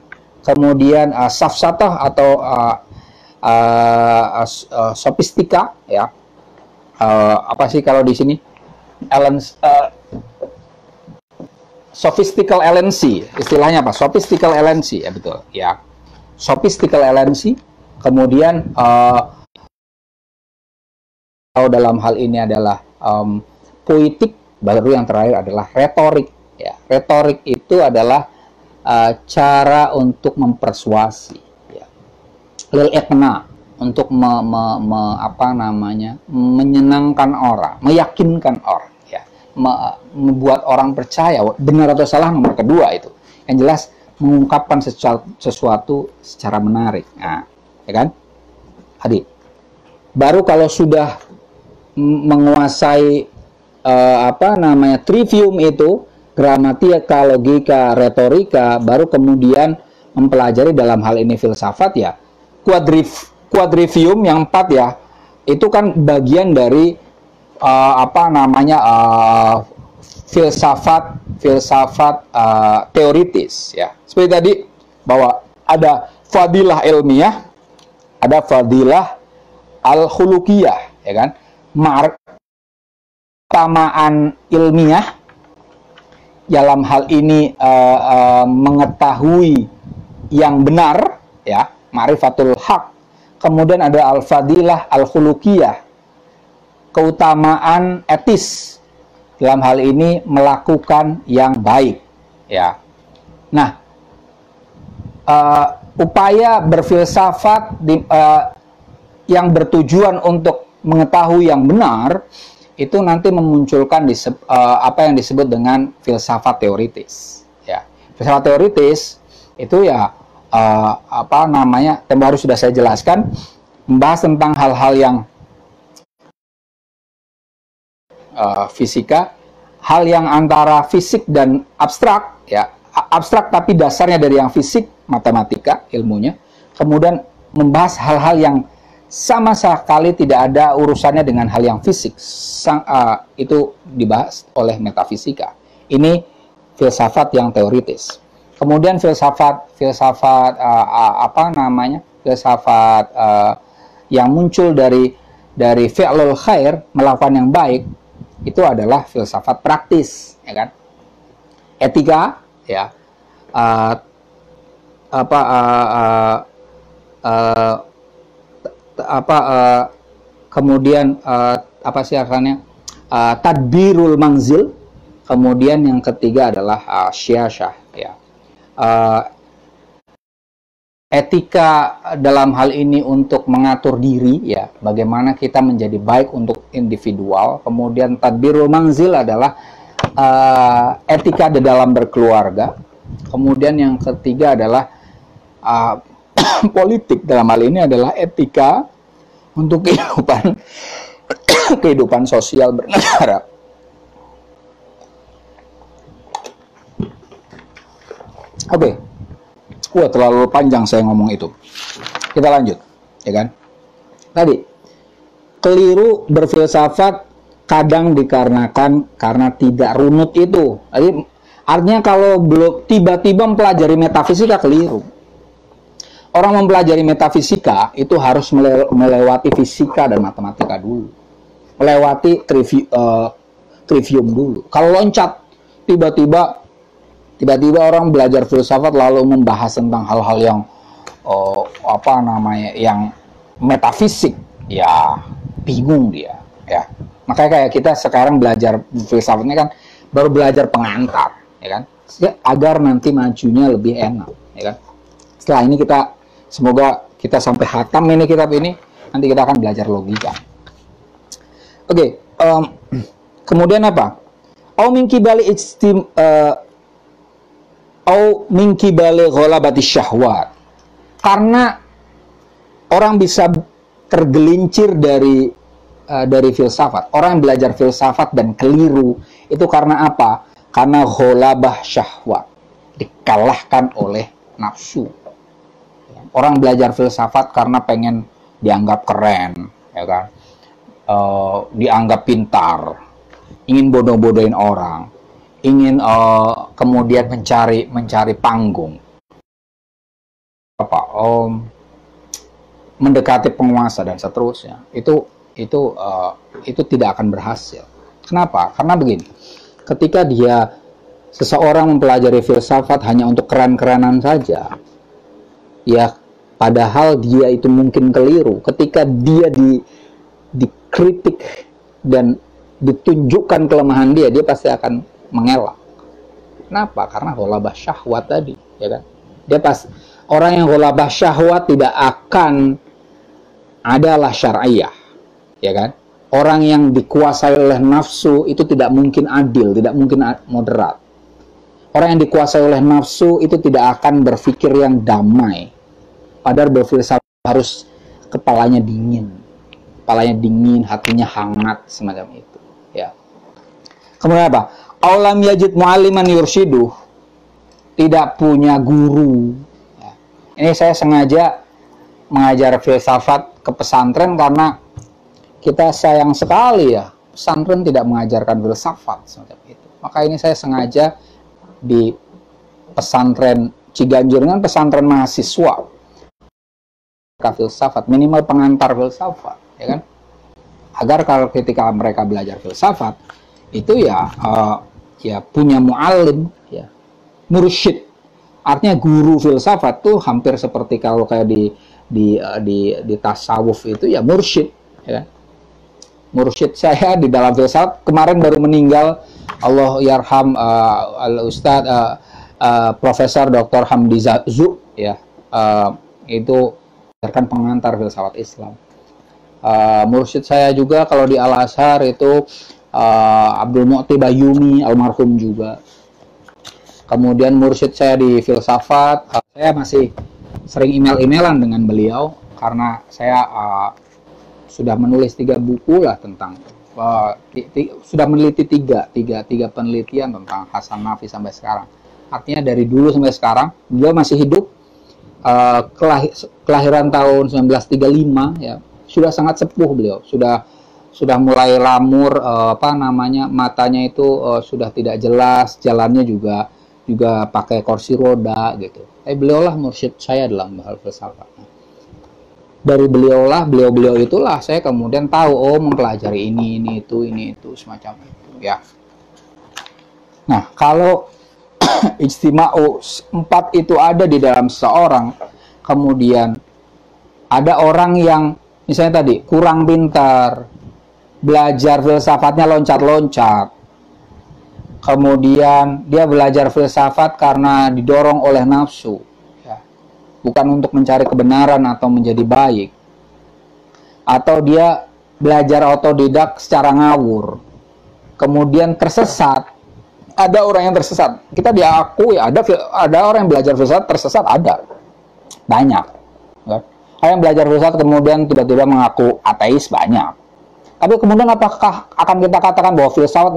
kemudian safsatah atau sofistika, ya. Apa sih kalau di sini? Sophistical LNC, istilahnya apa? Sophistical LNC, ya betul, ya. Sophistical LNC, kemudian dalam hal ini adalah poetik, baru yang terakhir adalah retorik, ya. Retorik itu adalah cara untuk mempersuasi, ya. lil iqna, untuk menyenangkan orang, meyakinkan orang, ya, membuat orang percaya benar atau salah nomor kedua itu. Yang jelas mengungkapkan sesuatu secara menarik. Nah, ya kan? Adik. Baru kalau sudah menguasai trivium itu, gramatika, logika, retorika, baru kemudian mempelajari dalam hal ini filsafat, ya. Quadrivium yang 4, ya, itu kan bagian dari filsafat teoritis, ya. Seperti tadi bahwa ada fadilah ilmiah, ada fadilah al-khuluqiyah, ya kan? Keutamaan ilmiah dalam hal ini mengetahui yang benar, ya, ma'rifatul haq. Kemudian ada al-fadilah al-khuluqiyah, keutamaan etis, dalam hal ini melakukan yang baik, ya. Nah, upaya berfilsafat yang bertujuan untuk mengetahui yang benar itu nanti memunculkan apa yang disebut dengan filsafat teoritis, ya. Filsafat teoritis itu, ya, tempo hari sudah saya jelaskan, membahas tentang hal-hal yang fisika, hal yang antara fisik dan abstrak, ya, abstrak tapi dasarnya dari yang fisik, matematika ilmunya. Kemudian membahas hal-hal yang sama sekali tidak ada urusannya dengan hal yang fisik, itu dibahas oleh metafisika. Ini filsafat yang teoritis. Kemudian filsafat yang muncul dari fi'lul khair, melakukan yang baik, itu adalah filsafat praktis, ya kan? Etika, ya, kemudian tadbirul manzil, kemudian yang ketiga adalah syiasyah, ya. Etika dalam hal ini untuk mengatur diri, ya, bagaimana kita menjadi baik untuk individual. Kemudian tadbirul manzil adalah etika di dalam berkeluarga. Kemudian yang ketiga adalah politik, dalam hal ini adalah etika untuk kehidupan sosial bernegara. Oke. Wah, terlalu panjang saya ngomong itu. Kita lanjut, ya kan? Tadi, keliru berfilsafat kadang dikarenakan karena tidak runut itu. Jadi, artinya kalau belum tiba-tiba mempelajari metafisika, keliru. Orang mempelajari metafisika itu harus melewati fisika dan matematika dulu. Melewati trivium dulu. Kalau loncat, tiba-tiba orang belajar filsafat lalu membahas tentang hal-hal yang yang metafisik, ya bingung dia, ya. Makanya kayak kita sekarang belajar filsafatnya kan baru belajar pengantar, ya kan, agar nanti majunya lebih enak, ya kan. Setelah ini semoga kita sampai hatam ini kitab ini, nanti kita akan belajar logika. Oke, kemudian apa? Min kibali ghalabati syahwat. Karena orang bisa tergelincir dari filsafat. Orang yang belajar filsafat dan keliru itu karena apa? Karena ghalabah syahwat, dikalahkan oleh nafsu. Orang belajar filsafat karena pengen dianggap keren, ya kan? Dianggap pintar, ingin bodoh-bodohin orang, ingin kemudian mencari panggung, mendekati penguasa dan seterusnya. Itu tidak akan berhasil. Kenapa? Karena begini, ketika seseorang mempelajari filsafat hanya untuk keren-kerenan saja, ya, padahal dia itu mungkin keliru. Ketika dia dikritik dan ditunjukkan kelemahan dia pasti akan mengelak. Kenapa? Karena ghalabah syahwat tadi, ya kan? Dia Orang yang ghalabah syahwat tidak akan adalah syariah, ya kan? Orang yang dikuasai oleh nafsu itu tidak mungkin adil, tidak mungkin moderat. Orang yang dikuasai oleh nafsu itu tidak akan berpikir yang damai. Padahal berfilsafat harus kepalanya dingin, hatinya hangat, semacam itu. Ya. Kemudian apa? Aulam yajid mu'alliman yurshiduh, tidak punya guru. Ya. Ini saya sengaja mengajar filsafat ke pesantren karena kita sayang sekali ya, pesantren tidak mengajarkan filsafat semacam itu. Maka ini saya sengaja di pesantren Ciganjur dengan pesantren mahasiswa filsafat, minimal pengantar filsafat, ya kan? Agar kalau ketika mereka belajar filsafat itu ya punya mu'allim, ya, mursyid. Artinya guru filsafat tuh hampir seperti kalau kayak di tasawuf itu ya mursyid, ya kan? Mursyid saya di dalam filsafat kemarin baru meninggal, Allah yarham, Al-Ustadz Profesor Dr. Hamdi Zazu, ya, itu kan pengantar filsafat Islam. Mursyid saya juga kalau di Al-Azhar itu Abdul Mu'ti Bayumi almarhum juga. Kemudian mursyid saya di filsafat, saya masih sering email-emailan dengan beliau karena saya sudah menulis 3 buku lah tentang sudah meneliti tiga penelitian tentang Hasan Nafi sampai sekarang. Artinya dari dulu sampai sekarang beliau masih hidup, kelahiran tahun 1935, ya, sudah sangat sepuh beliau, sudah mulai lamur, matanya itu sudah tidak jelas, jalannya juga pakai kursi roda gitu. Beliau lah mursyid saya dalam hal filsafat. Dari beliau itulah saya kemudian tahu, mempelajari ini itu semacam itu, ya. Nah, kalau ijtima'u 4 itu ada di dalam seseorang, kemudian ada orang yang misalnya tadi kurang pintar, belajar filsafatnya loncat-loncat, kemudian dia belajar filsafat karena didorong oleh nafsu, bukan untuk mencari kebenaran atau menjadi baik, atau dia belajar otodidak secara ngawur, kemudian tersesat. Ada orang yang tersesat, kita diakui ada orang yang belajar filsafat tersesat, ada banyak, ya. Ada yang belajar filsafat kemudian tiba-tiba mengaku ateis, banyak. Tapi kemudian apakah akan kita katakan bahwa filsafat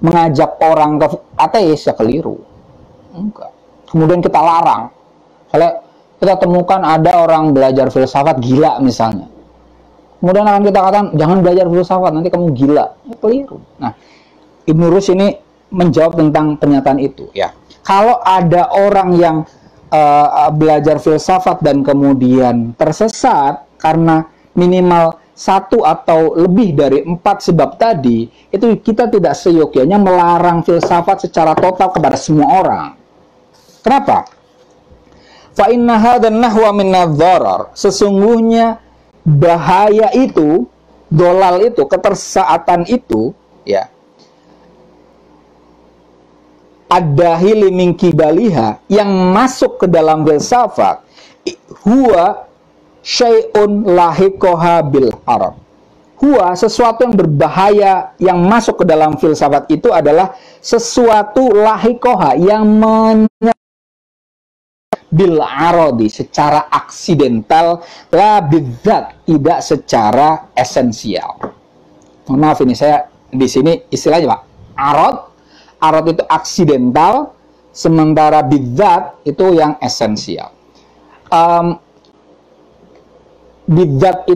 mengajak orang ke ateis? Ya keliru, enggak. Kemudian kita larang. Kalau kita temukan ada orang belajar filsafat gila misalnya, kemudian akan kita katakan jangan belajar filsafat, nanti kamu gila. Ya, keliru. Nah, Ibnu Rushd ini menjawab tentang pernyataan itu, ya. Kalau ada orang yang belajar filsafat dan kemudian tersesat karena minimal 1 atau lebih dari 4 sebab tadi, itu kita tidak seyogyanya melarang filsafat secara total kepada semua orang. Kenapa? Fa inna hadzal nahwa min adh-dharar. Sesungguhnya bahaya itu, dolal itu, ketersaatan itu, ya, ad-dahili min kibaliha, yang masuk ke dalam filsafat, huwa syai'un lahiqaha bil haram. Huwa, sesuatu yang berbahaya yang masuk ke dalam filsafat itu adalah sesuatu lahiqaha yang bil arodi, secara aksidental, la bidzat, tidak secara esensial. Mohon maaf ini saya di sini istilahnya Pak, arod itu aksidental, sementara bidzat itu yang esensial. Bidzat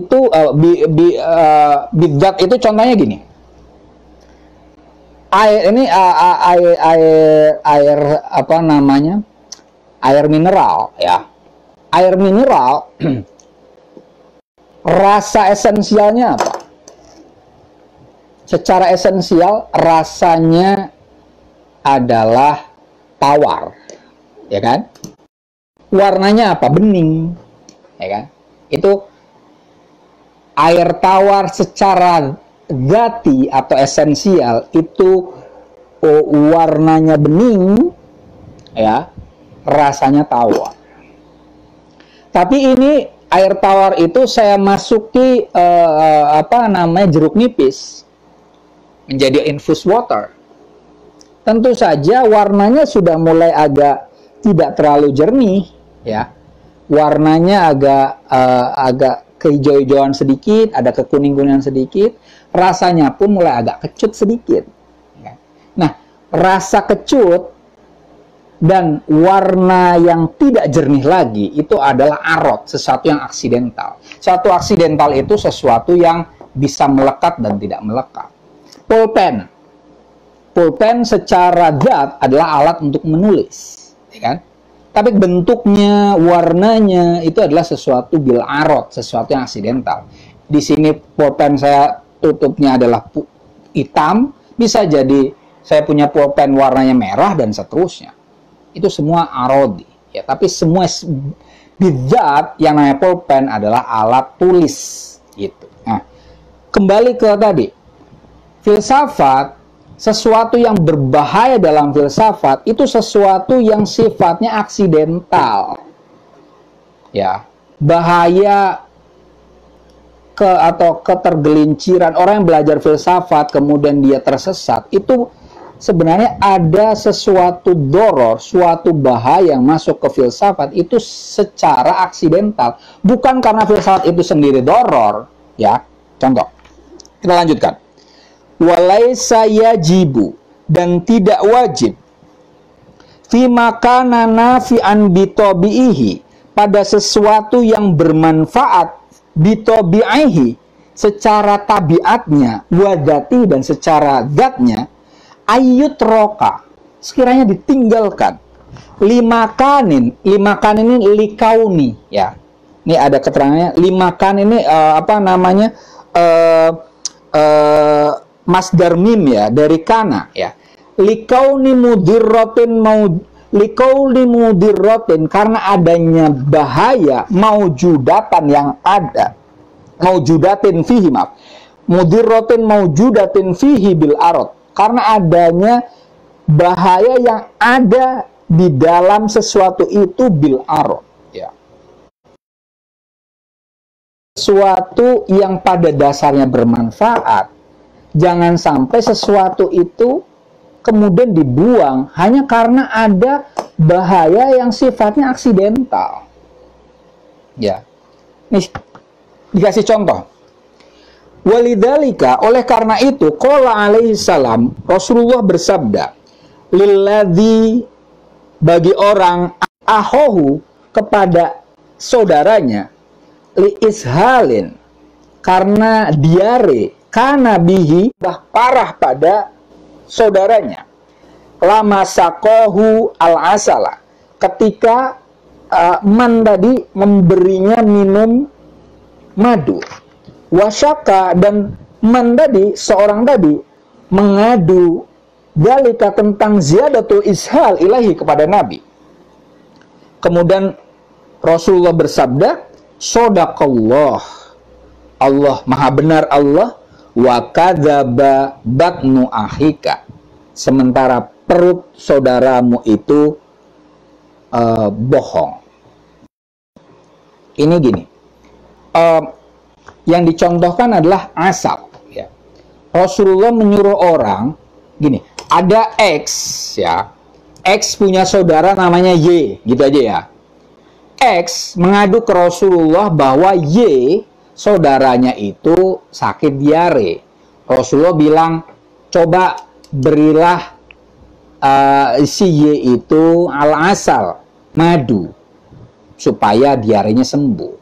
itu contohnya gini. Air apa namanya? Air mineral, ya. Air mineral rasa esensialnya apa? Secara esensial rasanya adalah tawar, ya kan? Warnanya apa? Bening, ya kan? Itu air tawar secara zati atau esensial itu warnanya bening, ya. rasanya tawar. Tapi ini air tawar itu saya masuki jeruk nipis menjadi infused water. Tentu saja warnanya sudah mulai agak tidak terlalu jernih, ya. Warnanya agak kehijau-hijauan sedikit, ada kekuning-kuningan sedikit, rasanya pun mulai agak kecut sedikit. Nah, rasa kecut dan warna yang tidak jernih lagi itu adalah arot, sesuatu yang aksidental. Sesuatu aksidental itu sesuatu yang bisa melekat dan tidak melekat. Pulpen. Pulpen secara zat adalah alat untuk menulis, ya kan? Tapi bentuknya, warnanya itu adalah sesuatu bil arot, sesuatu yang aksidental. Di sini pulpen saya tutupnya adalah hitam, bisa jadi saya punya pulpen warnanya merah dan seterusnya. Itu semua arodi, ya. Tapi semua bidzat yang namanya pulpen adalah alat tulis, gitu. Nah, kembali ke tadi, filsafat, sesuatu yang berbahaya dalam filsafat itu sesuatu yang sifatnya aksidental, ya. Bahaya atau ketergelinciran orang yang belajar filsafat kemudian dia tersesat itu sebenarnya ada sesuatu doror, suatu bahaya yang masuk ke filsafat itu secara aksidental, bukan karena filsafat itu sendiri doror, ya. Contoh, kita lanjutkan. Walaisa yajibu, dan tidak wajib fi makana nafi'an bitobi'ihi, pada sesuatu yang bermanfaat bitobi'ihi, secara tabiatnya, wadati, dan secara zatnya, ayut roka, sekiranya ditinggalkan, limakanin ini likauni, ya. Ini ada keterangannya, limakan ini masdar mim, ya, dari kana, ya. Likauni mudirrotin, karena adanya bahaya, maujudatan yang ada, maujudatin fihi, maaf, mudirrotin maujudatin fihi bil arot, karena adanya bahaya yang ada di dalam sesuatu itu bil arot, ya. Sesuatu yang pada dasarnya bermanfaat, jangan sampai sesuatu itu kemudian dibuang hanya karena ada bahaya yang sifatnya aksidental, ya. Nih, dikasih contoh. Walidhalika, oleh karena itu, qala alaihi salam, Rasulullah bersabda, lilladzi, bagi orang, ahohu, kepada saudaranya, li ishalin, karena diare, kana bihi, parah pada saudaranya, lama sakohu al-asala, ketika man tadi memberinya minum madu, wasyaka, dan man tadi, seorang tadi mengadu dalika tentang ziyadatul ishal ilahi kepada Nabi. Kemudian Rasulullah bersabda, sodaqallah, Allah maha benar Allah, wa kadzaba batnu ahika, sementara perut saudaramu itu bohong. Ini gini, yang dicontohkan adalah asal, ya. Rasulullah menyuruh orang gini, ada X, ya, X punya saudara namanya Y, gitu aja, ya. X mengadu ke Rasulullah bahwa Y saudaranya itu sakit diare. Rasulullah bilang, coba berilah si Y itu al-asal, madu, supaya diarenya sembuh.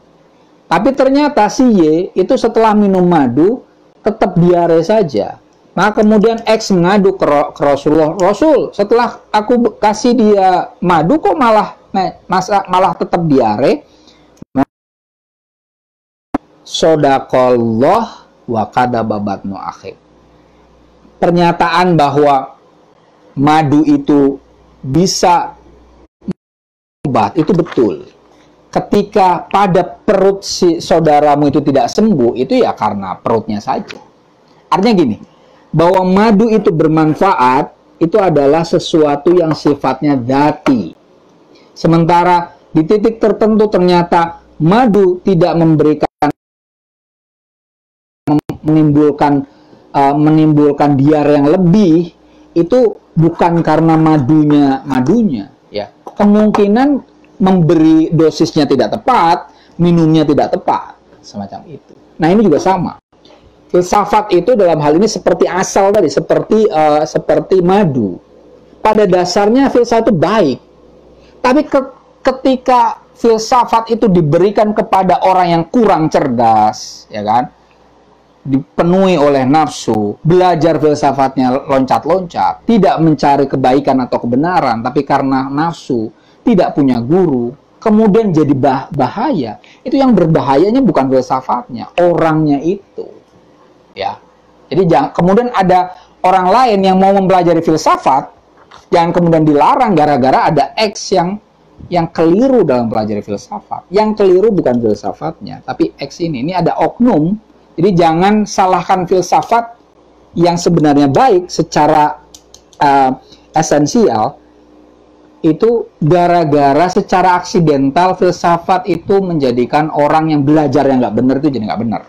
Tapi ternyata si Y itu setelah minum madu tetap diare saja. Nah, kemudian X mengadu ke Rasulullah, Rasul, setelah aku kasih dia madu kok malah tetap diare. Sodaqallah wa kadzaba batnu akhik. Pernyataan bahwa madu itu bisa obat itu betul. Ketika pada perut si saudaramu itu tidak sembuh, itu ya karena perutnya saja. Artinya gini, bahwa madu itu bermanfaat, itu adalah sesuatu yang sifatnya dzati, Sementara di titik tertentu ternyata madu tidak memberikan, menimbulkan diar yang lebih, itu bukan karena madunya ya. Kemungkinan memberi dosisnya tidak tepat, minumnya tidak tepat, semacam itu. Nah, ini juga sama. Filsafat itu dalam hal ini seperti asal tadi, seperti madu. Pada dasarnya filsafat itu baik. Tapi ketika filsafat itu diberikan kepada orang yang kurang cerdas, ya kan? Dipenuhi oleh nafsu, belajar filsafatnya loncat-loncat, tidak mencari kebaikan atau kebenaran, tapi karena nafsu, tidak punya guru, kemudian jadi bahaya. Itu yang berbahayanya bukan filsafatnya, orangnya itu. Ya. Jadi kemudian ada orang lain yang mau mempelajari filsafat, jangan kemudian dilarang gara-gara ada X yang keliru dalam pelajari filsafat. Yang keliru bukan filsafatnya, tapi X ini. Ini ada oknum. Jadi jangan salahkan filsafat yang sebenarnya baik secara esensial, itu gara-gara secara aksidental filsafat itu menjadikan orang yang belajar yang nggak benar itu jadi nggak benar.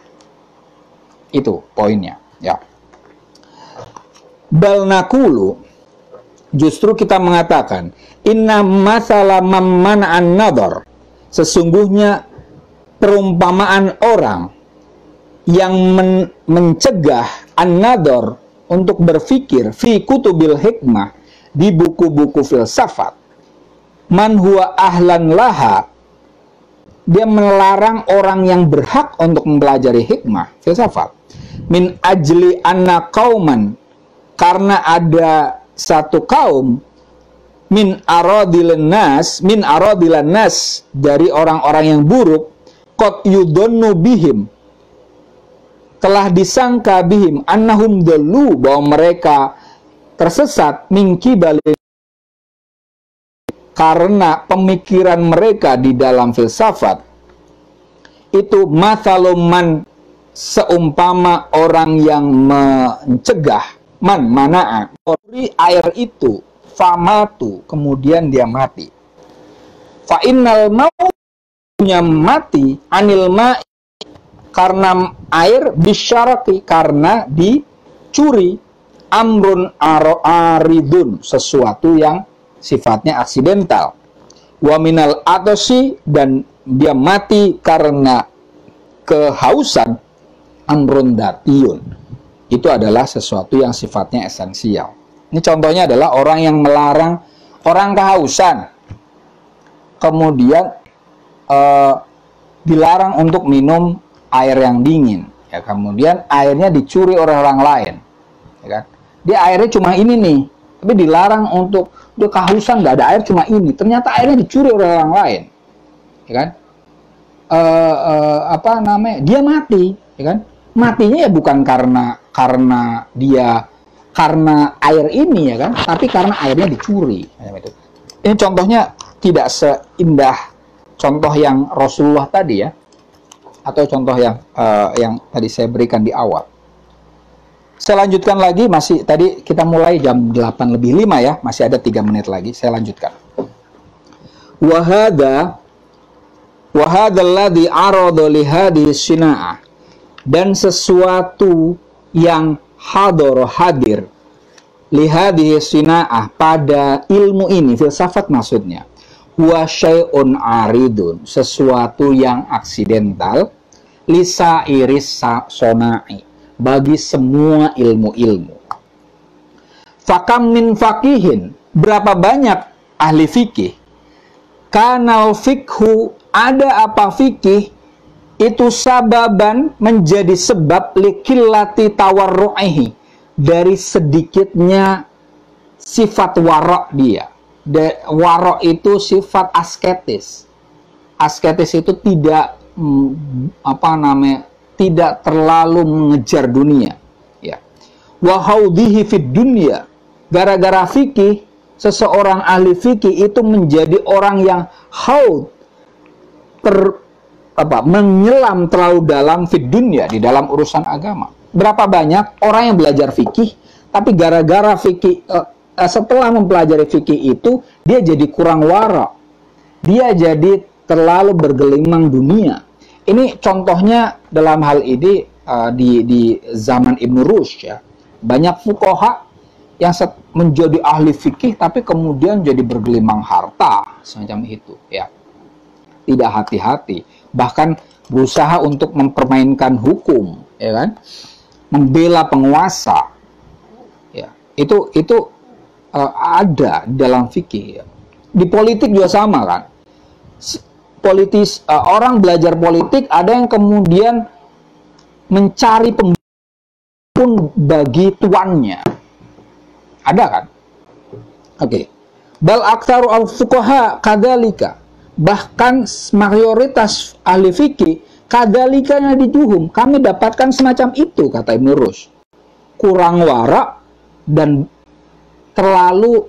Itu poinnya, ya. Bal naqulu, justru kita mengatakan, inna masala mamman an-nadhar, sesungguhnya perumpamaan orang yang mencegah an-nadhar untuk berpikir fi kutubil hikmah, di buku-buku filsafat, man huwa ahlan laha, dia melarang orang yang berhak untuk mempelajari hikmah filsafat, min ajli anna qauman, karena ada satu kaum, min aradilan nas, dari orang-orang yang buruk, qad yudhannu bihim, telah disangka bihim annahum dallu, bahwa mereka tersesat, mingki balik, karena pemikiran mereka di dalam filsafat itu mathaluman, seumpama orang yang mencegah, mana'a, air itu, famatu, kemudian dia mati. Fa innal maunya mati, anil ma'i, karena air, bisyaraki, karena dicuri, amrun aridun, sesuatu yang sifatnya aksidental, wa minal atosi, dan dia mati karena kehausan, amrun datiyun, itu adalah sesuatu yang sifatnya esensial. Ini contohnya adalah orang yang melarang orang kehausan, kemudian dilarang untuk minum air yang dingin, ya, kemudian airnya dicuri oleh orang lain, ya kan? Dia airnya cuma ini nih, tapi dilarang untuk, dia kehausan, nggak ada air, cuma ini, ternyata airnya dicuri oleh orang lain, ya kan? Dia mati, ya kan? Matinya ya bukan karena air ini, ya kan, tapi karena airnya dicuri. Ini contohnya tidak seindah contoh yang Rasulullah tadi, ya, atau contoh yang tadi saya berikan di awal. Saya lanjutkan lagi, masih tadi kita mulai jam 8:05 ya, masih ada 3 menit lagi, saya lanjutkan. Wahadalladzi arada li hadhihi sina'ah, dan sesuatu yang hadir li hadhihi sina'ah, pada ilmu ini, filsafat maksudnya, wa syai'un aridun, sesuatu yang aksidental, lisa iris sona'i, bagi semua ilmu-ilmu. Fakam min fakihin, berapa banyak ahli fikih, kanal fikhu, ada apa fikih, itu sababan, menjadi sebab, likillati tawarru'ihi, dari sedikitnya sifat warok dia. Warok itu sifat asketis. Asketis itu tidak tidak terlalu mengejar dunia, ya. Wa haudhihi fid dunya, gara-gara fikih, seseorang ahli fikih itu menjadi orang yang haud, menyelam terlalu dalam fid dunya, di dalam urusan agama. Berapa banyak orang yang belajar fikih, tapi gara-gara fikih, setelah mempelajari fikih itu, dia jadi kurang warok, dia jadi terlalu bergelimang dunia. Ini contohnya dalam hal ini di zaman Ibnu Rushd ya. Banyak fuqaha yang menjadi ahli fikih tapi kemudian jadi bergelimang harta semacam itu ya. Tidak hati-hati, bahkan berusaha untuk mempermainkan hukum, ya kan? Membela penguasa. Ya, itu ada dalam fikih ya. Di politik juga sama kan. Orang belajar politik ada yang kemudian mencari pun bagi tuannya. Ada kan? Oke. Bal aktsaru al-fuqaha kadzalika. Bahkan mayoritas ahli fikih kadzalika najiduhum. Kami dapatkan semacam itu kata Ibnu Rushd. Kurang warak dan terlalu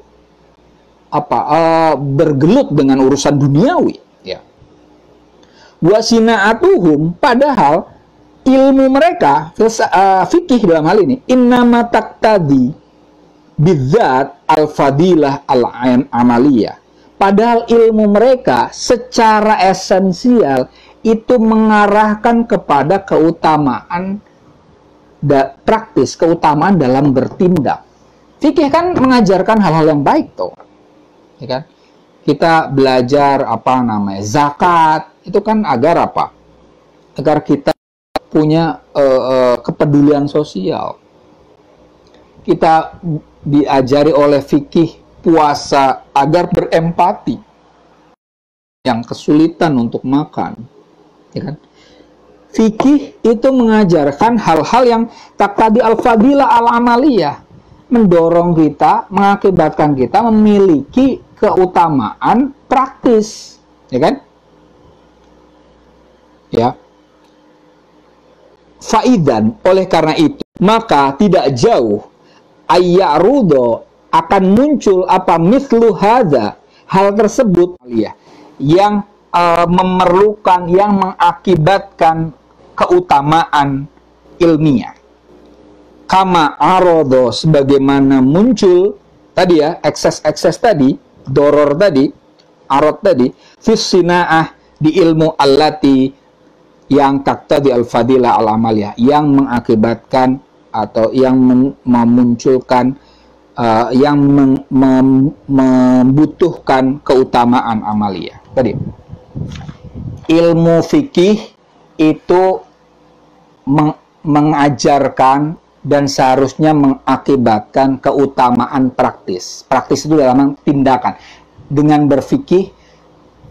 bergelut dengan urusan duniawi ya. Wasina'atuhum, padahal ilmu mereka fikih dalam hal ini innama taqtadi bidzat al-fadilah al-amaliyah. Padahal ilmu mereka secara esensial itu mengarahkan kepada keutamaan praktis, keutamaan dalam bertindak. Fikih kan mengajarkan hal-hal yang baik tuh. Ya kan? Kita belajar zakat, itu kan agar apa? Agar kita punya kepedulian sosial. Kita diajari oleh fikih puasa agar berempati, yang kesulitan untuk makan, ya kan? Fikih itu mengajarkan hal-hal yang taqtadi al-fadilah al-amaliyah, mendorong kita, mengakibatkan kita memiliki keutamaan praktis, ya kan? Ya. Faidan, oleh karena itu, maka tidak jauh ayyarudo akan muncul mislu hadza, hal tersebut yang memerlukan, yang mengakibatkan keutamaan ilmiah. Kama arodo, sebagaimana muncul tadi ya, ekses tadi, doror tadi, arod tadi, fissina'ah, di ilmu allati yang taqtadi al-fadilah al-amaliyah, yang mengakibatkan atau yang memunculkan yang membutuhkan keutamaan amaliyah. Tadi ilmu fikih itu mengajarkan dan seharusnya mengakibatkan keutamaan praktis. Praktis itu dalam tindakan. Dengan berfikih,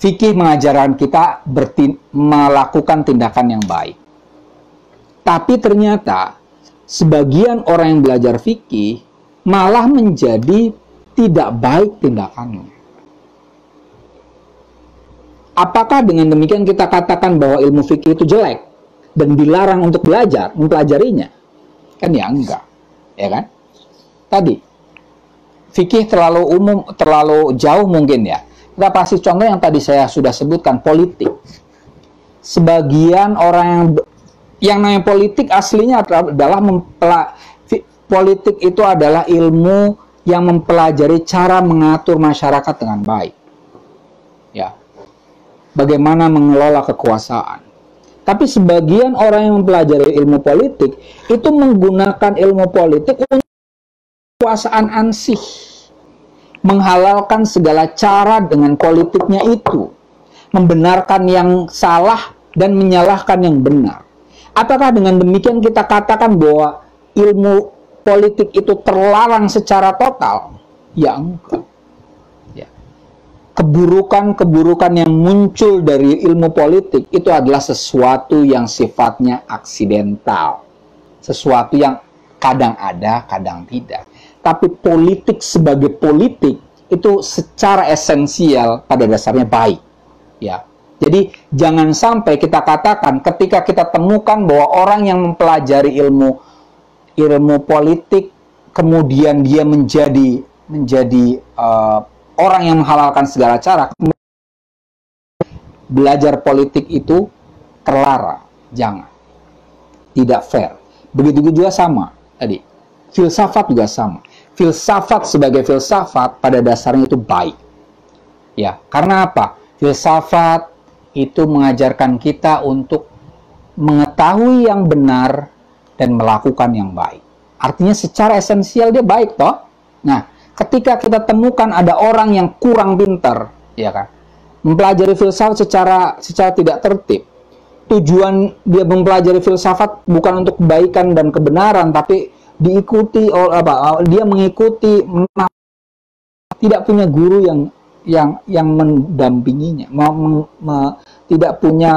fikih mengajarkan kita melakukan tindakan yang baik. Tapi ternyata sebagian orang yang belajar fikih malah menjadi tidak baik tindakannya. Apakah dengan demikian kita katakan bahwa ilmu fikih itu jelek dan dilarang untuk belajar, mempelajarinya? Kan ya enggak, ya kan? Tadi fikih terlalu umum, terlalu jauh mungkin ya. Kita kasih contoh yang tadi saya sudah sebutkan, politik. Sebagian orang yang namanya politik aslinya adalah politik itu adalah ilmu yang mempelajari cara mengatur masyarakat dengan baik. Ya. Bagaimana mengelola kekuasaan. Tapi sebagian orang yang mempelajari ilmu politik itu menggunakan ilmu politik untuk kekuasaan ansih, menghalalkan segala cara dengan politiknya itu, membenarkan yang salah dan menyalahkan yang benar. Apakah dengan demikian kita katakan bahwa ilmu politik itu terlarang secara total? Ya enggak. Keburukan-keburukan yang muncul dari ilmu politik itu adalah sesuatu yang sifatnya aksidental. Sesuatu yang kadang ada, kadang tidak. Tapi politik sebagai politik itu secara esensial pada dasarnya baik. Ya. Jadi jangan sampai kita katakan ketika kita temukan bahwa orang yang mempelajari ilmu politik kemudian dia menjadi orang yang menghalalkan segala cara, belajar politik itu terlarang. Jangan. Tidak fair. Begitu juga sama tadi. Filsafat juga sama. Filsafat sebagai filsafat pada dasarnya itu baik. Ya, karena apa? Filsafat itu mengajarkan kita untuk mengetahui yang benar dan melakukan yang baik. Artinya secara esensial dia baik toh. Nah, ketika kita temukan ada orang yang kurang pintar, ya kan, mempelajari filsafat secara tidak tertib. Tujuan dia mempelajari filsafat bukan untuk kebaikan dan kebenaran, tapi diikuti oleh dia mengikuti, tidak punya guru yang mendampinginya, tidak punya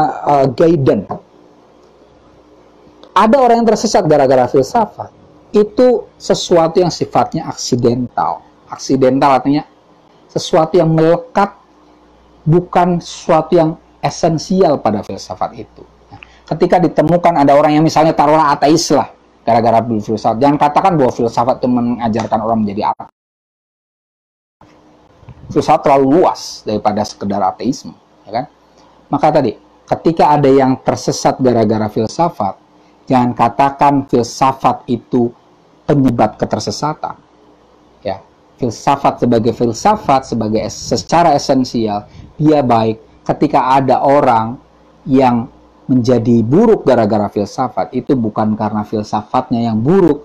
guidance. Ada orang yang tersesat gara-gara filsafat. Itu sesuatu yang sifatnya aksidental. Aksidental artinya sesuatu yang melekat, bukan sesuatu yang esensial pada filsafat itu. Nah, ketika ditemukan ada orang yang misalnya taruhlah ateis lah, gara-gara filsafat, jangan katakan bahwa filsafat itu mengajarkan orang menjadi ateis. Filsafat terlalu luas daripada sekedar ateisme, ya kan? Maka tadi, ketika ada yang tersesat gara-gara filsafat, jangan katakan filsafat itu penyebab ketersesatan. Ya, filsafat sebagai secara esensial dia baik. Ketika ada orang yang menjadi buruk gara-gara filsafat, itu bukan karena filsafatnya yang buruk,